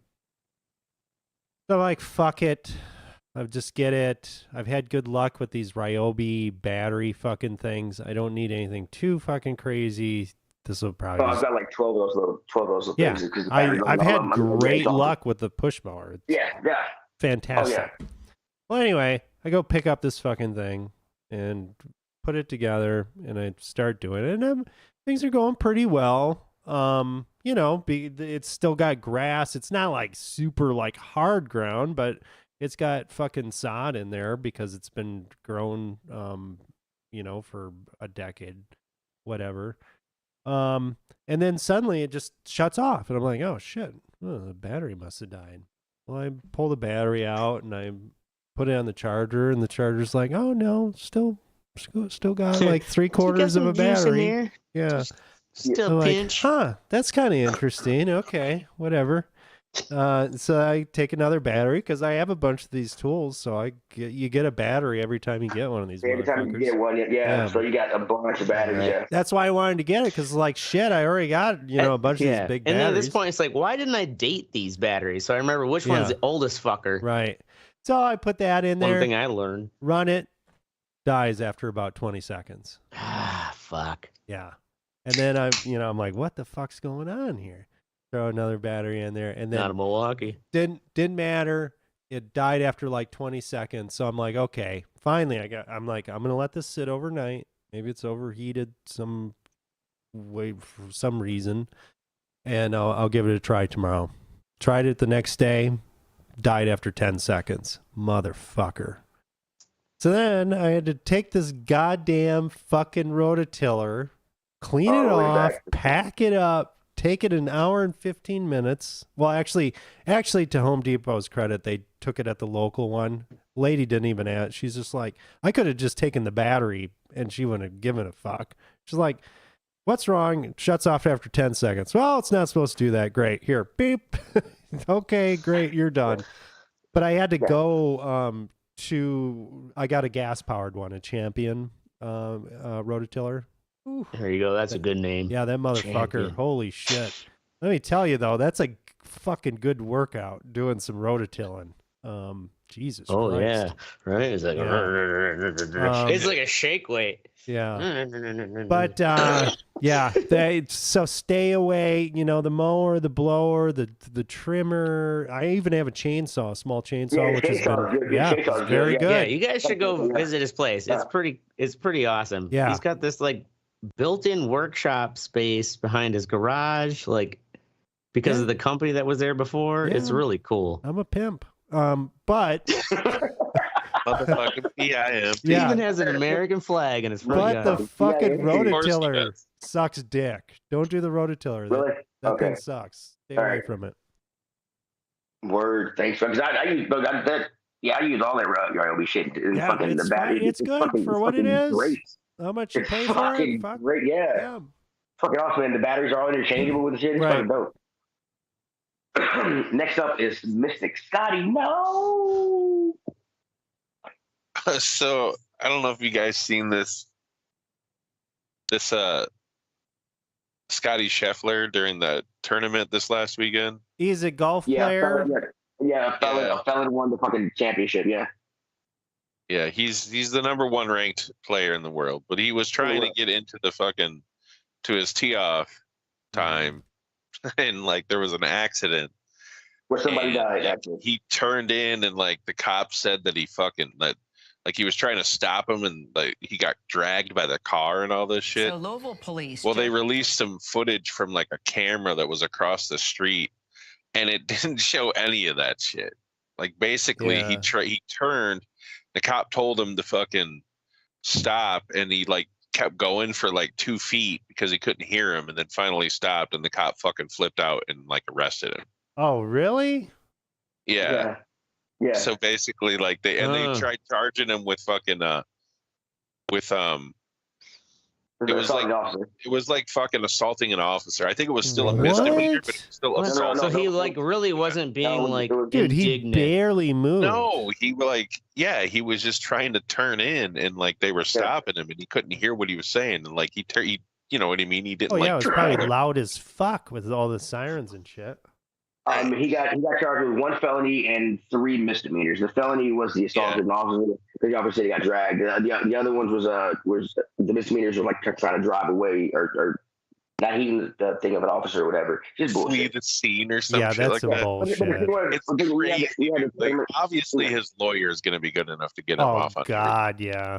So like, fuck it. I just get it. I've had good luck with these Ryobi battery fucking things. I don't need anything too fucking crazy. This will probably. I've got like 12 of those little yeah, things. I've had great luck with the push mower. It's yeah. fantastic. Oh, yeah. Well, anyway, I go pick up this fucking thing and put it together, and I start doing it, and things are going pretty well. You know, it's still got grass. It's not like super like hard ground, but it's got fucking sod in there because it's been grown, you know, for a decade, whatever. And then suddenly it just shuts off, and I'm like, oh shit, the battery must have died. Well, I pull the battery out and I put it on the charger, and the charger's like, oh no, still got like 3/4 of a battery. Yeah. Still I'm pinch. like, huh, that's kind of interesting. Okay, whatever. So I take another battery because I have a bunch of these tools. So you get a battery every time you get one of these. Every time you get one, yeah. So you got a bunch of batteries. Right. Yeah. That's why I wanted to get it, because like shit, I already got a bunch of these big batteries. And then at this point, it's like, why didn't I date these batteries? So I remember which one's the oldest fucker. Right. So I put that in there. One thing I learned. Run it. Dies after about 20 seconds. Ah, fuck. Yeah. And then I'm like, what the fuck's going on here? Throw another battery in there, and then not a Milwaukee. Didn't matter. It died after like 20 seconds. So I'm like, okay, finally I'm gonna let this sit overnight. Maybe it's overheated some way for some reason, and I'll give it a try tomorrow. Tried it the next day, died after 10 seconds. Motherfucker. So then I had to take this goddamn fucking rototiller, clean it off, pack it up, take it an hour and 15 minutes. Well, actually, to Home Depot's credit, they took it at the local one. Lady didn't even ask. She's just like, I could have just taken the battery and she wouldn't have given a fuck. She's like, what's wrong? It shuts off after 10 seconds. Well, it's not supposed to do that. Great. Here, beep. Okay, great. You're done. But I had to go I got a gas-powered one, a Champion rototiller. Ooh. There you go. That's a good name. Yeah, that motherfucker. Champion. Holy shit. Let me tell you, though, that's a fucking good workout doing some rototilling. Jesus Christ. Oh, yeah. Right? It's like, it's like a shake weight. Yeah. But, so stay away, the mower, the blower, the trimmer. I even have a chainsaw, a small chainsaw, which is very good. Yeah, you guys should go visit his place. It's pretty awesome. Yeah. He's got this like built-in workshop space behind his garage, like because of the company that was there before. Yeah. It's really cool. I'm a pimp. But motherfucking PIM. He even has an American flag in his front yard. But the fucking rototiller sucks dick. Don't do the rototiller. Really? That thing sucks. Stay away from it. Word. Thanks. Because I use that. Yeah, I use all that Ryobi shit. Fucking the battery. It's good for what it is. Great. How much you pay for it? Great. Yeah. Fucking awesome. And the batteries are all interchangeable with the shit. It's fucking dope. Next up is Mystic Scotty. No. So I don't know if you guys seen this Scotty Scheffler during the tournament this last weekend. He's a golf player. Felon won the fucking championship. Yeah, he's the number 1 ranked player in the world, but he was trying to get into to his tee off time, and like there was an accident where somebody died. Actually, he turned in, and like the cops said that he fucking like he was trying to stop him, and like he got dragged by the car and all this shit. So Louisville police. Well, they released some footage from like a camera that was across the street, and it didn't show any of that shit. Like basically, he turned. The cop told him to fucking stop, and he like kept going for like 2 feet because he couldn't hear him, and then finally stopped, and the cop fucking flipped out and like arrested him. Oh, really? Yeah. So basically, like they tried charging him with fucking it was like fucking assaulting an officer. I think it was still a misdemeanor, but it was still assault. So he like really wasn't being like dude, indignant. He barely moved. No, he was just trying to turn in, and like they were stopping him, and he couldn't hear what he was saying, and like he you know what I mean? He didn't. Oh yeah, it was probably loud as fuck with all the sirens and shit. He got charged with 1 felony and 3 misdemeanors. The felony was the assault of an officer. The officer said he got dragged. The other ones was the misdemeanors were like trying to drive away or not heeding the thing of an officer or whatever. Just Flee bullshit. the scene or some Yeah, shit that's like some that. bullshit. It's crazy. Like, obviously, his lawyer is going to be good enough to get him Oh off on God, yeah.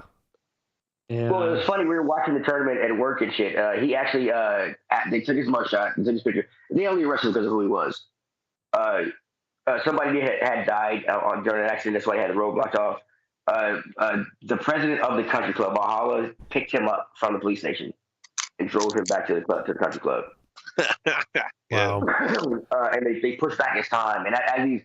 Yeah. Well, it was funny. We were watching the tournament at work and shit. He actually, they took his mugshot, they took his picture. They only arrested him because of who he was. Somebody had died during an accident. That's why he had the road blocked off. The president of the country club, Valhalla, picked him up from the police station and drove him back to the country club. Yeah. Wow. And they pushed back his time. And as he's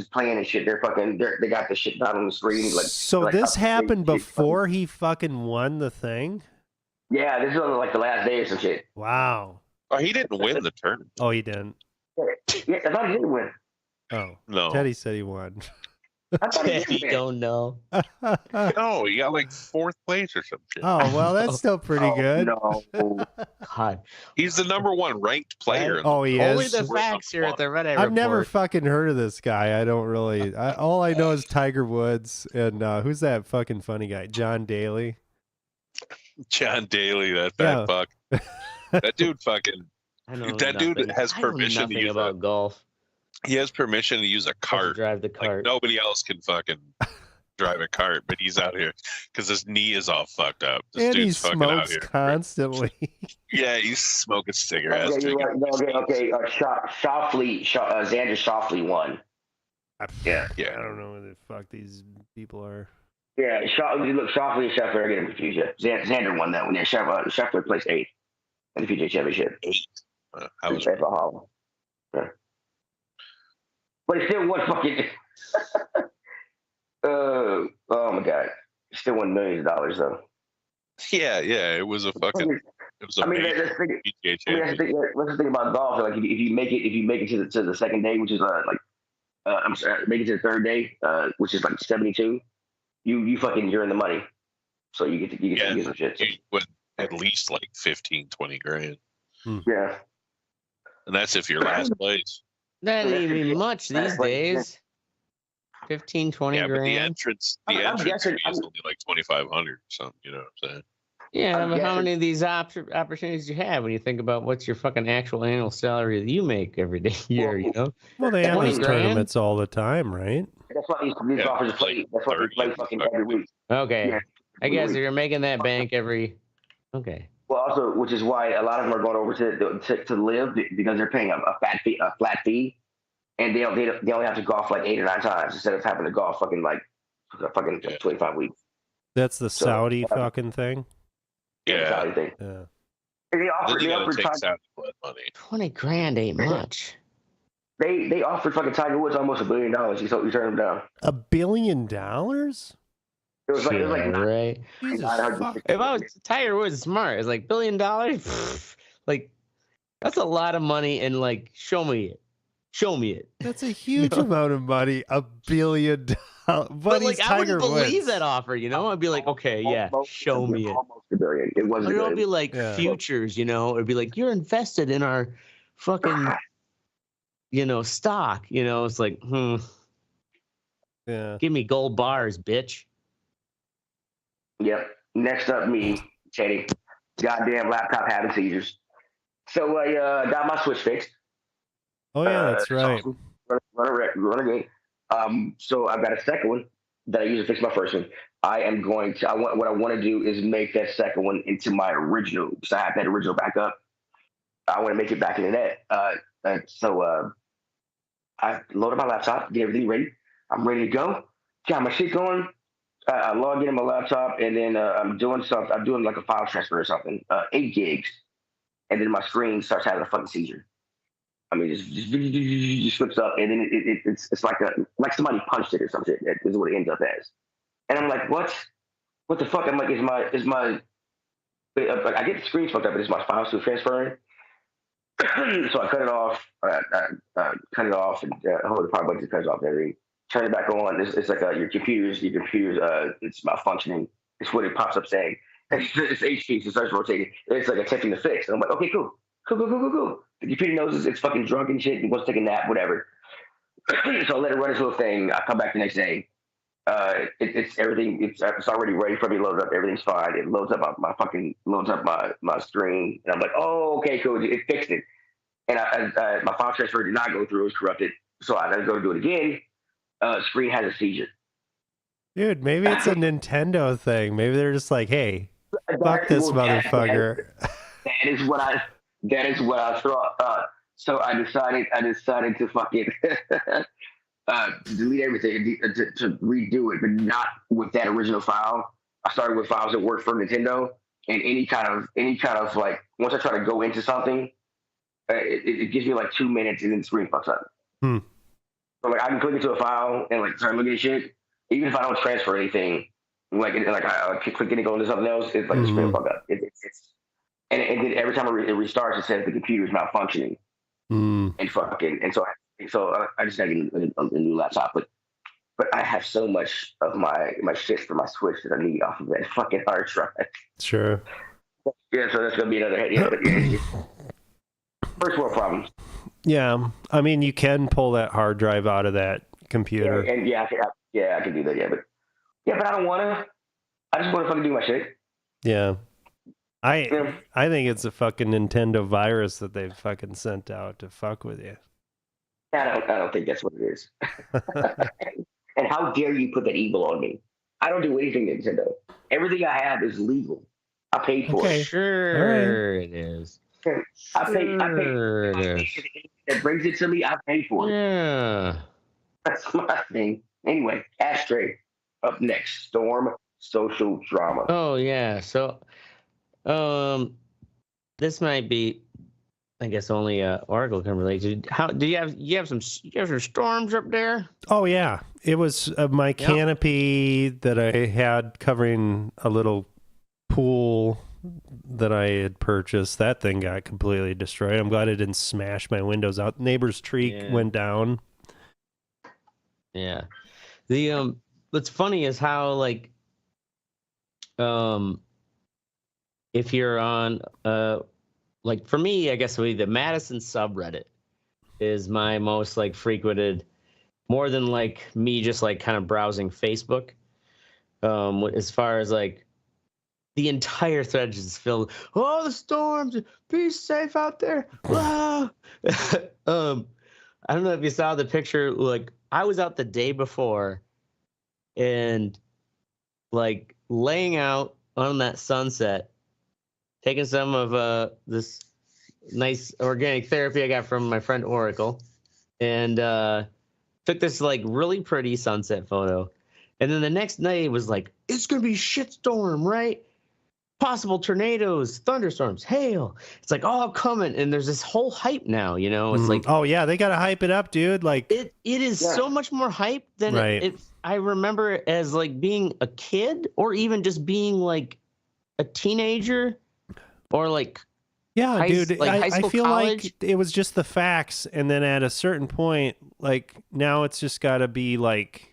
playing and shit, they got the shit down on the screen. So this happened before he fucking won the thing? Yeah, this is on like the last day or some shit. Wow. Oh, he didn't win the tournament. Oh, he didn't. Yeah, I thought he didn't win. Oh, No. Teddy said he won. I thought he Teddy didn't win. don't know. No, he got like 4th place or some shit. Oh, well, that's still pretty good. No. God. He's the #1 ranked player. in the Oh, he Only is. the facts here at the Red Eye I've never Report. fucking heard of this guy. I don't really. All I know is Tiger Woods and who's that fucking funny guy? John Daly. John Daly, that fat fuck. That dude fucking. I know That dude nothing. has I know permission to nothing use about golf. He has permission to use a To cart. drive the Like cart. nobody else can fucking drive a cart, but he's out here because his knee is all fucked up. This And he dude's fucking out smokes here. constantly. Yeah, he's smoking cigarettes. Okay, you're drinking- right. No, okay. Xander Schauffele won. Yeah. Yeah. I don't know who the fuck these people are. Yeah, Schauffele and Scheffler are getting confused. Yeah. Xander won that one. Yeah, Scheffler placed 8th in the PGA Championship. How was Yeah. But he still won fucking. Oh my god, he still won millions of dollars though. Yeah, it was a fucking. It was a major PGA That's championship. the thing about golf. Like if you make it to the second day, which is I'm sorry, make it to the third day, which is like 72. You're in the money, so you get to get some shit. You win at least like 15, 20 grand, Yeah. and that's if you're last place. That ain't even much these days. 15, 20 Yeah, but grand. the entrance I'm guessing- fee is only like 2,500 or something. You know what I'm saying? Yeah, I'm but how guessing- many of these opportunities do you have when you think about what's your fucking actual annual salary that you make every day year, you know? Well, they have 20 these grand? tournaments all the time, right? That's why these golfers play. That's why they play fucking every week. Okay. Yeah. I guess if you're making that bank every. Okay. Well, also, which is why a lot of them are going over to live because they're paying a flat fee, and they only have to golf like 8 or 9 times instead of having to golf fucking 25 weeks. That's the So, Saudi fucking thing. Yeah. Saudi thing. Yeah. And they Then offered you they gotta offered take Tiger, Saudi blood money. 20 grand ain't much. they offered fucking Tiger Woods almost $1 billion. He turned him down. $1 billion? It was like Yeah, right. Jesus 900. fuck. If I was Tiger Woods, smart. It's like $1 billion. Like, that's a lot of money. And like, show me it. Show me it. That's a huge amount of money. $1 billion. But like, I Tiger wouldn't believe Woods. that offer. You know, I'd be like, okay, yeah, show me it. Almost $1 billion. It wasn't. Or it'll good. be like Yeah. futures, you know, it'd be like, you're invested in our fucking, stock, it's like, Yeah. give me gold bars, bitch. Yep. Next up, me, Teddy. Goddamn laptop having seizures. So I got my switch fixed. Oh yeah, that's right. Run a game. So I've got a second one that I use to fix my first one. What I want to do is make that second one into my original. So I have that original backup. I want to make it back into that. So I loaded my laptop, get everything ready. I'm ready to go. Got my shit going. I log in on my laptop, and then I'm doing something. I'm doing like a file transfer or something, 8 gigs, and then my screen starts having a fucking seizure. I mean, just flips up, and then it's like somebody punched it or something. That is what it ends up as. And I'm like, what? What the fuck? I'm like, is my I get the screen fucked up, but is my file still transferring? So I cut it off. Cut it off, and hold the power button to cut it off. Everything. Turn it back on. It's like your computer's it's malfunctioning. It's what it pops up saying. It's HP, so it starts rotating. It's like attempting to fix. And I'm like, okay, cool. Cool. The computer knows it's fucking drunk and shit and wants to take a nap, whatever. So I let it run its little thing. I come back the next day. It's everything. It's already ready for me to load up. Everything's fine. It loads up my screen, and I'm like, oh, okay, cool. It fixed it. And my file transfer did not go through. It was corrupted. So I had to go do it again. Screen has a seizure. Dude, maybe it's a Nintendo thing. Maybe they're just like, hey, fuck this motherfucker. That is what I thought. So I decided to fucking delete everything to redo it, but not with that original file. I started with files that work for Nintendo, and any kind of like once I try to go into something, it gives me like 2 minutes and then the screen fucks up. So like I can click into a file and like start looking at shit, even if I don't transfer anything. Like I click and go into something else, it's like the screen fuck up. And then every time it restarts, it says the computer is malfunctioning. And so I just got to get a new laptop, but I have so much of my shit for my Switch that I need off of that fucking hard drive. Sure. Yeah, so that's gonna be another head. Yeah, but yeah, first world problems. Yeah, I mean, you can pull that hard drive out of that computer. Yeah, I can do that. But I don't want to. I just want to fucking do my shit. Yeah. I think it's a fucking Nintendo virus that they've fucking sent out to fuck with you. I don't think that's what it is. And how dare you put that evil on me? I don't do anything Nintendo. Everything I have is legal. I paid for it. Sure, it is. I paid. That brings it to me. I pay for it. Yeah, that's my thing. Anyway, Ashtray up next. Storm social drama. Oh yeah. So, this might be, I guess, only Oracle can relate to. How do you have some storms up there? Oh yeah, it was my canopy that I had covering a little pool that I had purchased. That thing got completely destroyed. I'm glad it didn't smash my windows out. Neighbor's tree went down. Yeah. The what's funny is how like if you're on like for me, I guess the Madison subreddit is my most like frequented, more than like me just like kind of browsing Facebook. As far as like the entire thread is filled. Oh, the storms! Be safe out there. I don't know if you saw the picture. Like I was out the day before, and like laying out on that sunset, taking some of this nice organic therapy I got from my friend Oracle, and took this like really pretty sunset photo. And then the next night was like, it's gonna be shitstorm, right? Possible tornadoes, thunderstorms, hail. It's like all coming, and there's this whole hype now. You know, it's like, oh yeah, they gotta hype it up, dude. Like it is so much more hype than it I remember it as like being a kid, or even just being like a teenager, or like dude. Like high I school, feel college. like it was just the facts, and then at a certain point, like now it's just gotta be like.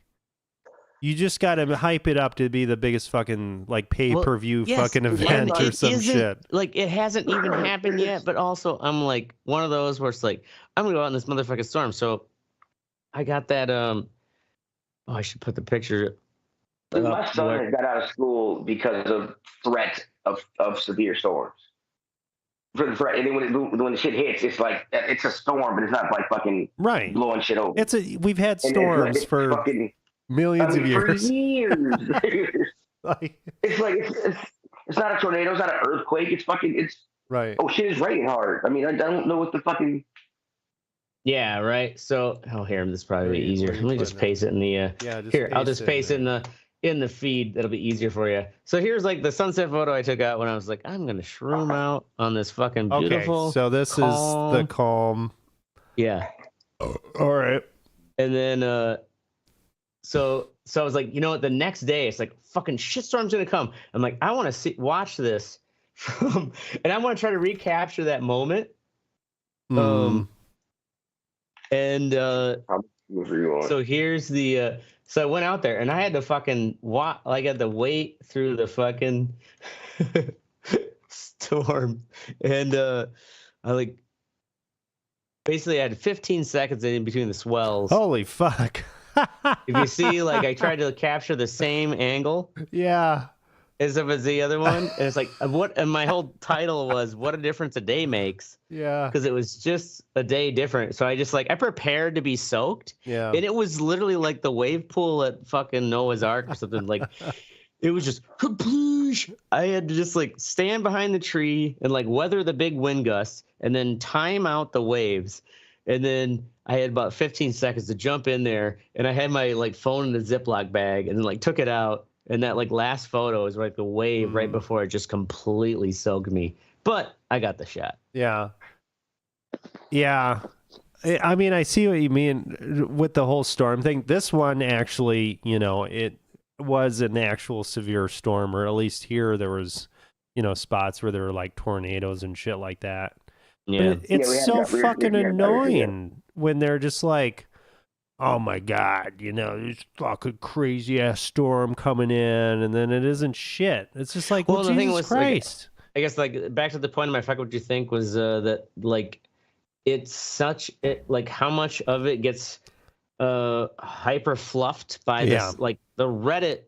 You just got to hype it up to be the biggest fucking like pay-per-view fucking event or some shit. Like it hasn't even happened yet, but also I'm like one of those where it's like I'm gonna go out in this motherfucking storm. So I got that. I should put the picture. My son got out of school because of threat of severe storms. And then when the shit hits, it's like it's a storm, but it's not like fucking blowing shit over. We've had storms for fucking millions of years. For years. It's like it's not a tornado, it's not an earthquake. It's right. Oh shit, it's raining hard. I mean, I don't know what the fucking. Yeah, right. So here, this is probably easier. Let me just paste it in the. Here, I'll just paste it in the feed. That'll be easier for you. So here's like the sunset photo I took out when I was like, I'm gonna shroom out on this fucking beautiful. Okay, so this calm. Is the calm. Yeah. All right. And then So I was like, you know what? The next day, it's like fucking shitstorm's gonna come. I'm like, I want to watch this, and I want to try to recapture that moment. And so here's the. So I went out there, and I had to fucking I had to wait through the fucking storm, and I like basically had 15 seconds in between the swells. Holy fuck. If you see, like, I tried to capture the same angle Yeah. as if it's the other one. And it's like, and my whole title was, What a Difference a Day Makes. Yeah. Because it was just a day different. So I prepared to be soaked. Yeah. And it was literally like the wave pool at fucking Noah's Ark or something. Like, it was just, I had to just like stand behind the tree and like weather the big wind gusts and then time out the waves. And then I had about 15 seconds to jump in there, and I had my like phone in the Ziploc bag, and then like took it out. And that like last photo is like the wave right before it just completely soaked me. But I got the shot. Yeah. Yeah. I mean, I see what you mean with the whole storm thing. This one actually, you know, it was an actual severe storm, or at least here there was, you know, spots where there were like tornadoes and shit like that. Yeah. But it's so fucking annoying when they're just like, oh my God, you know, this fucking crazy ass storm coming in, and then it isn't shit. It's just like, well, the thing Jesus was, Christ. Like, I guess like back to the point of my fuck what you think was that like it's like how much of it gets hyper fluffed by this, like the Reddit,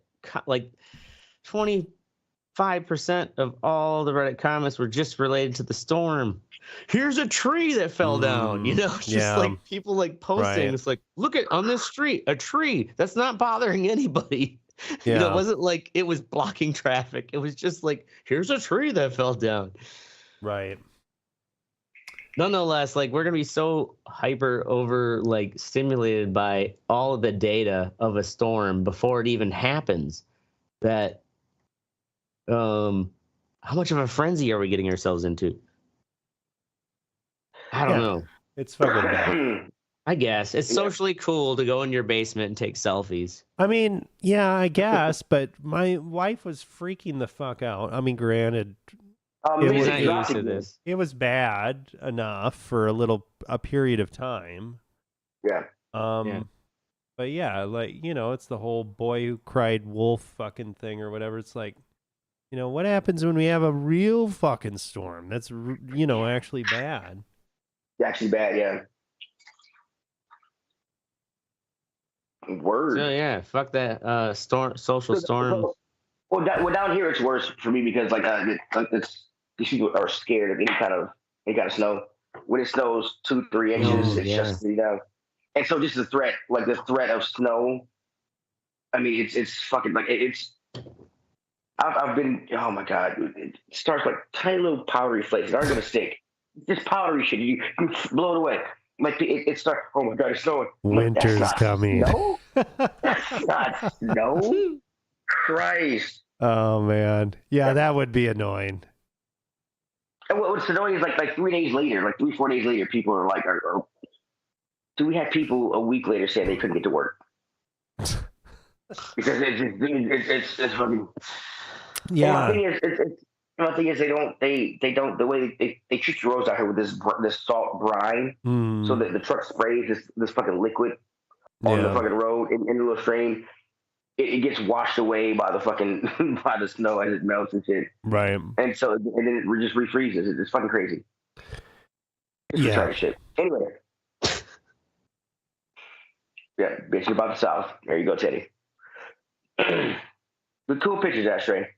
like 25% of all the Reddit comments were just related to the storm. Here's a tree that fell down, you know, just like people like posting. It's like, look at on this street, a tree that's not bothering anybody. You know, it wasn't like it was blocking traffic. It was just like, here's a tree that fell down. Right. Nonetheless, like we're gonna be so hyper over like stimulated by all of the data of a storm before it even happens that how much of a frenzy are we getting ourselves into? I don't know. It's fucking bad. I guess it's socially cool to go in your basement and take selfies. I mean, yeah, I guess, but my wife was freaking the fuck out. I mean, granted, He's not used to this. It was bad enough for a period of time. Yeah. But yeah, like, you know, it's the whole boy who cried wolf fucking thing or whatever. It's like, you know, what happens when we have a real fucking storm that's, you know, actually bad? Actually bad, yeah. Word. So yeah, fuck that social storm. Well, down here it's worse for me because like these people are scared of any kind of snow. When it snows 2-3 inches, it's just me down. And so just the threat of snow. I mean, it's fucking like it's. I've been, oh my God, it starts like tiny little powdery flakes that aren't gonna stick. This powdery shit, you blow it away. Like it starts. Oh my God, it's snowing. Winter's coming. No, that's not snow. Christ. Oh man, yeah, that would be annoying. And what's annoying is like 3 days later, like 3-4 days later, people are like, do we have people a week later say they couldn't get to work? Because it's fucking. Yeah. My thing is they don't the way they treat the roads out here with this salt brine, so that the truck sprays this fucking liquid on the fucking road into a stream. It gets washed away by the snow as it melts and shit. Right. And so and then it just refreezes. It's fucking crazy. It's retarded shit. Anyway. Yeah, bitch about the South. There you go, Teddy. The cool pictures, Ashtray.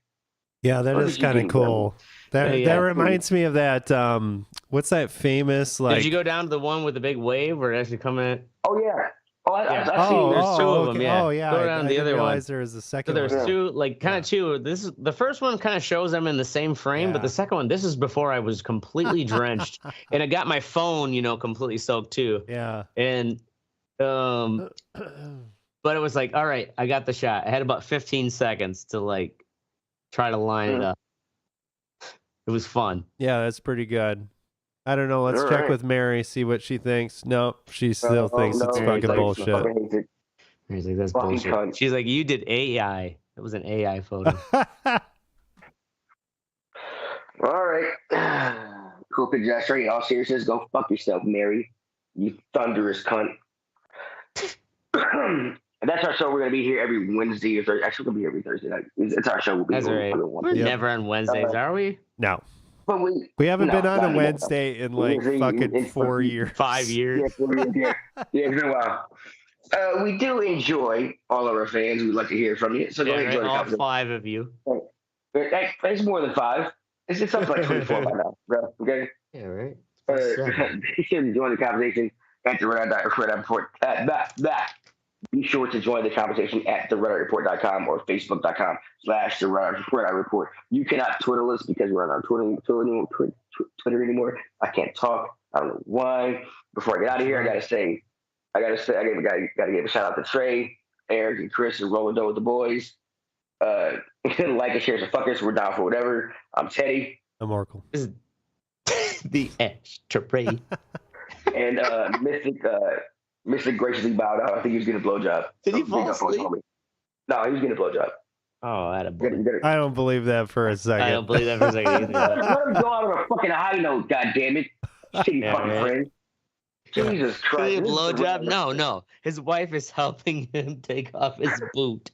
Yeah, that is kind of cool. That reminds me of that. What's that famous like? Did you go down to the one with the big wave where it actually coming in? Oh yeah. I've seen. There's two of them. Yeah. Oh yeah. Go down I the other one. There was a second. So there's two, like kind of two. This is the first one. Kind of shows them in the same frame, but the second one, this is before I was completely drenched, and I got my phone, completely soaked too. Yeah. And but it was like, all right, I got the shot. I had about 15 seconds to like try to line it up. It was fun. Yeah, that's pretty good. I don't know. Let's check with Mary, see what she thinks. No, she still thinks it's fucking bullshit. Mary's like, that's bullshit. Cunt. She's like, you did AI. It was an AI photo. All right. Cool picture. Straight. All seriousness, go fuck yourself, Mary. You thunderous cunt. And that's our show. We're going to be here every Wednesday. Or Thursday. Actually, we'll be every Thursday night. It's our show. We'll be that's right. We're never on Wednesdays, are we? No. But We haven't no, been on not a anymore. Wednesday in like Usually fucking it's 4 years. 5 years. Yeah, 4 years. Yeah, yeah, it's been a while. We do enjoy all of our fans. We'd like to hear from you. So go Yeah, ahead and right. join the All conversation. 5 of you. It's more than 5. It's just something like 24 by now, bro. Okay. Yeah, right. Be sure to join the conversation at the Red Report. Be sure to join the conversation at theredreport.com or facebook.com/the Red Report. You cannot Twitter us because we're on our Twitter anymore. I can't talk. I don't know why. Before I get out of here, I gotta give a shout out to Trey, Eric, and Chris, and rolling dough with the boys. Like and share some fuckers. We're down for whatever. I'm Teddy. I'm Oracle. This is the extra And Mystic graciously bowed out. I think he was getting a blowjob. Did he fall asleep? No, he was getting a blowjob. Oh, attaboy. I don't believe that for a second. I don't believe that for a second either. Let him go out on a fucking high note, goddammit. Shitty fucking right. friend. Jesus Christ. Really a blowjob? No. His wife is helping him take off his boot.